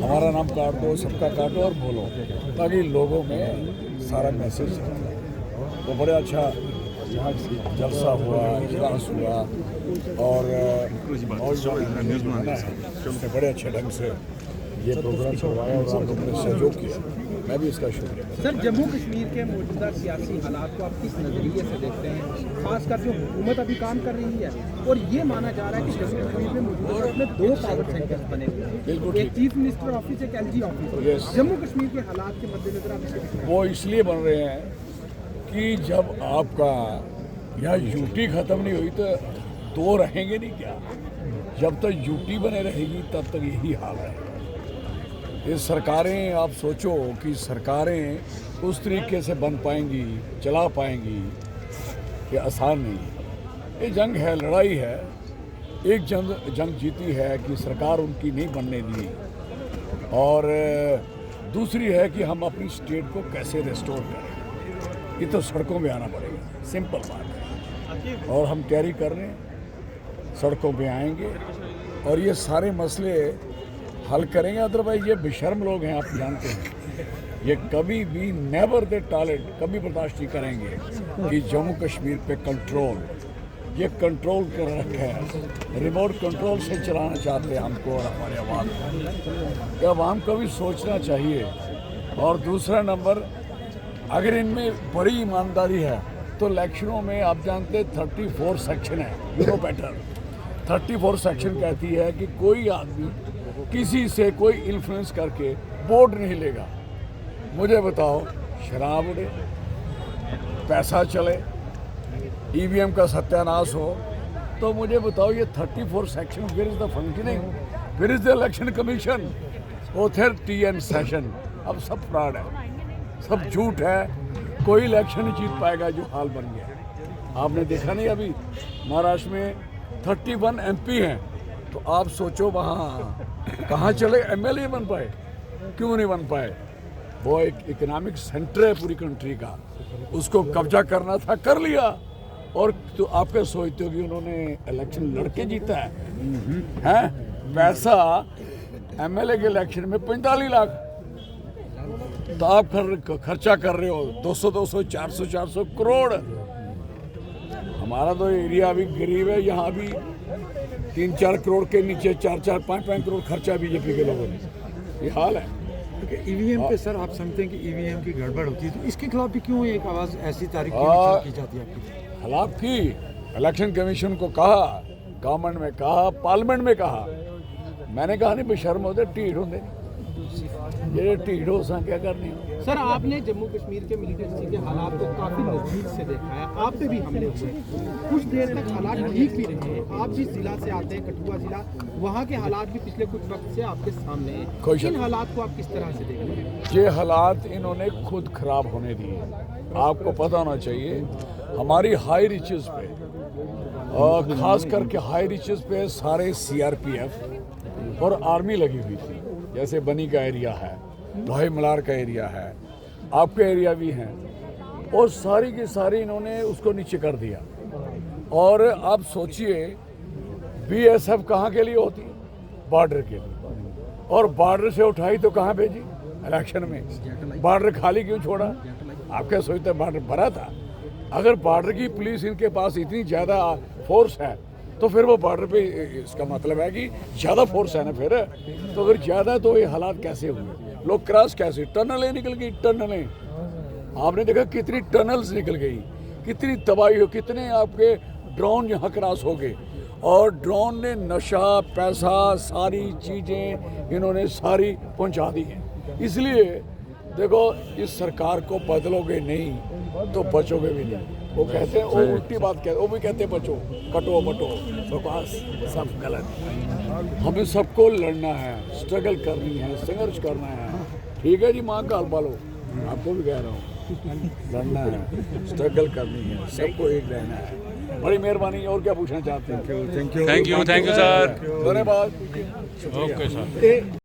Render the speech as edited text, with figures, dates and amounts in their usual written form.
हमारा नाम काट दो, सबका काटो और बोलो, ताकि लोगों में सारा मैसेज जाए। तो बड़े अच्छा यहाँ जलसा हुआ, इजलास हुआ और उसने बड़े अच्छे ढंग से ये प्रोग्राम करवाया और आप लोगों ने सहयोग किया, मैं भी इसका शुक्रिया। सर, जम्मू कश्मीर के मौजूदा सियासी हालात को आप किस नज़रिए से देखते हैं, खासकर जो हुकूमत अभी काम कर रही है और ये माना जा रहा है कि जम्मू कश्मीर में मौजूदा में 2 पावर सेंटर्स बने हुए हैं, बिल्कुल एक चीफ मिनिस्टर ऑफिस, एक एलजी ऑफिस। जम्मू कश्मीर के हालात के मद्देनजर आप वो इसलिए बन रहे हैं कि जब आपका यहाँ यूटी ख़त्म नहीं हुई तो 2 रहेंगे नहीं क्या? जब तक यूटी बने रहेगी तब तक यही हाल है। ये सरकारें, आप सोचो कि सरकारें उस तरीके से बन पाएंगी, चला पाएंगी, ये आसान नहीं है। ये जंग है, लड़ाई है। एक जंग जीती है कि सरकार उनकी नहीं बनने दी, और दूसरी है कि हम अपनी स्टेट को कैसे रिस्टोर करें। ये तो सड़कों में आना पड़ेगा, सिंपल बात है। और हम तैयारी कर रहे हैं, सड़कों पे आएंगे और ये सारे मसले हल करेंगे। अदरवाइज ये बेशर्म लोग हैं, आप जानते हैं, ये कभी भी नेवर दे टॉलरेट, कभी बर्दाश्त नहीं करेंगे कि जम्मू कश्मीर पे कंट्रोल, ये कंट्रोल कर रखा है, रिमोट कंट्रोल से चलाना चाहते हैं हमको और हमारे आवाम को। आवाम को भी सोचना चाहिए। और दूसरा नंबर, अगर इनमें बड़ी ईमानदारी है तो इलेक्शनों में आप जानते हैं 34 सेक्शन है, यू नो बेटर। 34 सेक्शन कहती है कि कोई आदमी किसी से कोई इन्फ्लुएंस करके वोट नहीं लेगा। मुझे बताओ, शराब उड़े, पैसा चले, ईवीएम का सत्यानाश हो, तो मुझे बताओ ये 34 सेक्शन, फिर इज द फंक्शनिंग, फिर इज द इलेक्शन कमीशन, वो फिर TN सेशन। अब सब फ्रॉड है, सब झूठ है, कोई इलेक्शन नहीं जीत पाएगा जो हाल बन गया। आपने देखा नहीं, अभी महाराष्ट्र में 31 MP हैं, तो आप सोचो वहाँ कहाँ चले MLA बन पाए, क्यों नहीं बन पाए? वो एक इकोनॉमिक सेंटर है पूरी कंट्री का, उसको कब्जा करना था, कर लिया। और तो आप क्या सोचते हो कि उन्होंने इलेक्शन लड़के जीता है? पैसा MLA के इलेक्शन में 45 लाख, तो आप खर्चा कर रहे हो 200 400 करोड़। हमारा तो एरिया अभी गरीब है, यहाँ भी 3-4 करोड़ के नीचे 4-4 5-5 करोड़ खर्चा बीजेपी के लोगों ने। ये हाल है। ईवीएम पे सर, आप समझते हैं कि ईवीएम की गड़बड़ होती है, तो इसके खिलाफ भी क्यों एक आवाज़ ऐसी तारीख की जाती है आपकी? खिलाफ की, इलेक्शन कमीशन को कहा, गवर्नमेंट में कहा, पार्लियामेंट में कहा। मैंने कहा नहीं बेशर्म होते, ढीठ होंगे, ये ढीठ हो सा क्या करनी हो। सर, आपने जम्मू कश्मीर के मिलिटेंसी के हालात को काफ़ी नज़दीक से देखा है, आप पे भी हमले हुए, कुछ देर तक हालात ठीक भी रहे। आप जिस जिला से आते हैं, कठुआ जिला, वहाँ के हालात भी पिछले कुछ वक्त से आपके सामने हैं। इन हालात को आप किस तरह से देखते हैं? ये हालात इन्होंने खुद खराब होने दिए। आपको पता होना चाहिए, हमारी हाई रिचेस पे, और ख़ास करके हाई रिचेस पे सारे CRPF और आर्मी लगी हुई थी। जैसे बनी का एरिया है, भाई मलार का एरिया है, आपके एरिया भी हैं, और सारी की सारी इन्होंने उसको नीचे कर दिया। और आप सोचिए, BSF कहाँ के लिए होती? बॉर्डर के लिए, और बॉर्डर से उठाई तो कहाँ भेजी? इलेक्शन में। बॉर्डर खाली क्यों छोड़ा? आप क्या सोचते हैं बॉर्डर भरा था? अगर बॉर्डर की पुलिस इनके पास इतनी ज़्यादा फोर्स है तो फिर वो बॉर्डर पे, इसका मतलब है कि ज़्यादा फोर्स है ना फिर। तो अगर ज़्यादा, तो ये हालात कैसे हुए? लोग क्रॉस कैसे? टनलें निकल गई, टनलें। आपने देखा कितनी टनल्स निकल गई, कितनी तबाही हो, कितने आपके ड्रोन यहाँ क्रॉस हो गए। और ड्रोन ने नशा, पैसा, सारी चीज़ें इन्होंने सारी पहुँचा दी हैं। इसलिए देखो, इस सरकार को बदलोगे नहीं तो बचोगे भी नहीं। वो कहते हैं, वो उल्टी बात कहते हैं, वो भी कहते हैं बचो, कटो बटो, बकवास, सब गलत। हमें सबको लड़ना है, स्ट्रगल करनी है, संघर्ष करना है। ठीक है जी, माँ का हलवा लो, आपको भी कह रहा हूँ, लड़ना है, स्ट्रगल करनी है, सबको एक रहना है। बड़ी मेहरबानी। और क्या पूछना चाहते हैं? Thank you sir. धन्यवाद। Okay sir.